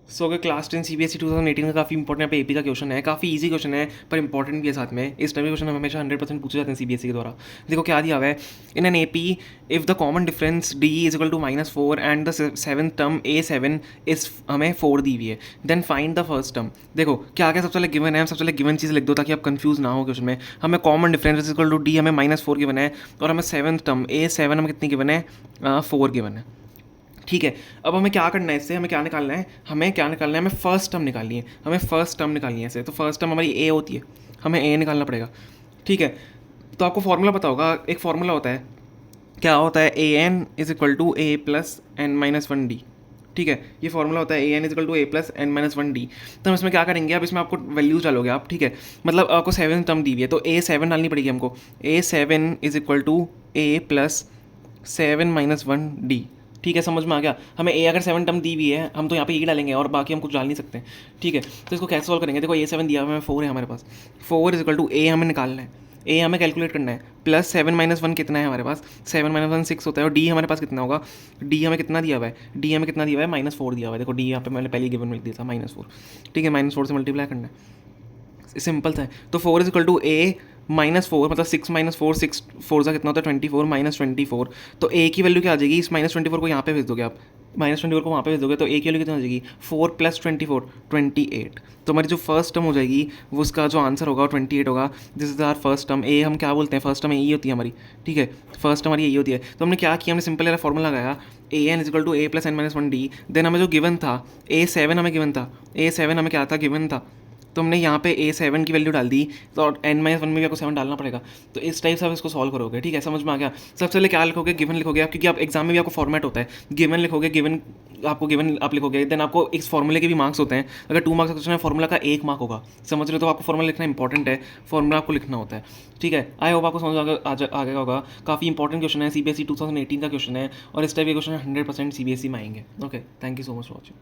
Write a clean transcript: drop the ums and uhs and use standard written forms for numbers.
सो अगर class 10 CBSE 2018 का काफ़ी इंपॉर्टेंट यहाँ पे एपी का क्वेश्चन है, काफ़ी इजी क्वेश्चन है पर इंपॉर्टेंट भी है साथ में। इस टाइप के क्वेश्चन हमेशा 100% पूछे जाते हैं सीबीएसई के द्वारा। देखो क्या दिया हुआ है in an AP, if the common difference D is equal to -4 and the seventh term A7 इस हमें 4 दी हुई है, then find the first term. देखो क्या क्या सबसे पहले गिवन है, हम सबसे पहले गिवन चीज़ लिख दो ताकि आप कंफ्यूज ना हो क्वेश्चन में। हमें common difference is equal to D हमें -4 गिवन है, और हमें सेवंथ टर्म A7 हमें कितनी गिवन है, 4 गिवन है। ठीक है, अब हमें क्या करना है, इससे हमें क्या निकालना है, हमें फर्स्ट टर्म निकालनी है, हमें फर्स्ट टर्म निकालनी है इससे। तो फर्स्ट टर्म हमारी ए होती है, हमें ए निकालना पड़ेगा। ठीक है, तो आपको फॉर्मूला पता होगा, एक फॉर्मूला होता है, क्या होता है, A N is equal to A plus N minus one D. ठीक है, ये फॉर्मूला होता है A N is equal to A plus N minus one D. तो हम इसमें क्या करेंगे, अब इसमें आपको वैल्यूज डालोगे आप। ठीक है, मतलब आपको सेवन टर्म दी हुई है तो A7 डालनी पड़ेगी हमको। A7 is equal to A plus 7 - 1 D। ठीक है, समझ में आ गया। हमें ए अगर 7 टर्म दी हुई है, हम तो यहाँ पे ये डालेंगे और बाकी हम कुछ डाल नहीं सकते। ठीक है, तो इसको कैसे सॉल्व करेंगे। देखो A7 दिया हुआ है, 4 है हमारे पास। 4 इज इक्वल टू ए हमें निकालना है, ए हमें कैलकुलेट करना है, प्लस 7 - 1 कितना है हमारे पास, 7 - 1 6 होता है। और डी हमारे पास कितना होगा, डी हमें कितना दिया हुआ है, डी हमें कितना दिया हुआ है, -4 दिया हुआ है। देखो डी यहाँ पे मैंने पहले गिवन में लिख दिया था -4। ठीक है, -4 से मल्टीप्लाई करना है, सिंपल था। तो 4 इज इक्वल टू ए -4, मतलब 6 - 4, 6 4 का कितना होता है 24 -24। तो ए की वैल्यू क्या आ जाएगी, इस -24 को यहाँ पे भेज दोगे आप, -24 को वहाँ पे भेज दोगे, तो ए की वैल्यू कितना हो जाएगी, 4 + 24 28। तो हमारी जो फर्स्ट टर्म हो जाएगी वो उसका जो आंसर होगा वो 28 होगा। This is our first term. ए हम क्या बोलते हैं, फर्स्ट टर्म यही होती है हमारी। ठीक है, फर्स्ट टर्म हमारी यही होती है। तो हमने क्या किया, हमने सिंपल वाला फॉर्मूला लगाया, A N is equal to A plus N minus one D. Then हमें जो गिवन था A7 हमें गिवन था, A7 हमें क्या था, गिवन था। तो हमने यहाँ पे A7 की वैल्यू डाल दी, तो n-1 में भी आपको 7 डालना पड़ेगा। तो इस टाइप से आप इसको सॉल्व करोगे। ठीक है, समझ में आ गया। सबसे पहले क्या लिखोगे, गिवन लिखोगे आप, क्योंकि आप एग्जाम में भी आपको फॉर्मेट होता है, गिवन लिखोगे, गिवन आपको गिवन आप लिखोगे, देन आपको इस फॉर्मूले के भी मार्क्स होते हैं। अगर 2 मार्क्स का क्वेश्चन है, फॉर्मूला का 1 मार्क होगा, समझ रहे हो। तो आपको फॉर्मूला लिखना इंपॉर्टेंट है, फॉर्मूला आपको लिखना होता है। ठीक है, आई होप आपको समझ आ गया होगा। काफ़ी इंपॉर्टेंट क्वेश्चन है, CBSE 2018 का क्वेश्चन है, और इस टाइप के क्वेश्चन 100% CBSE में आएंगे। Okay, thank you so much for watching.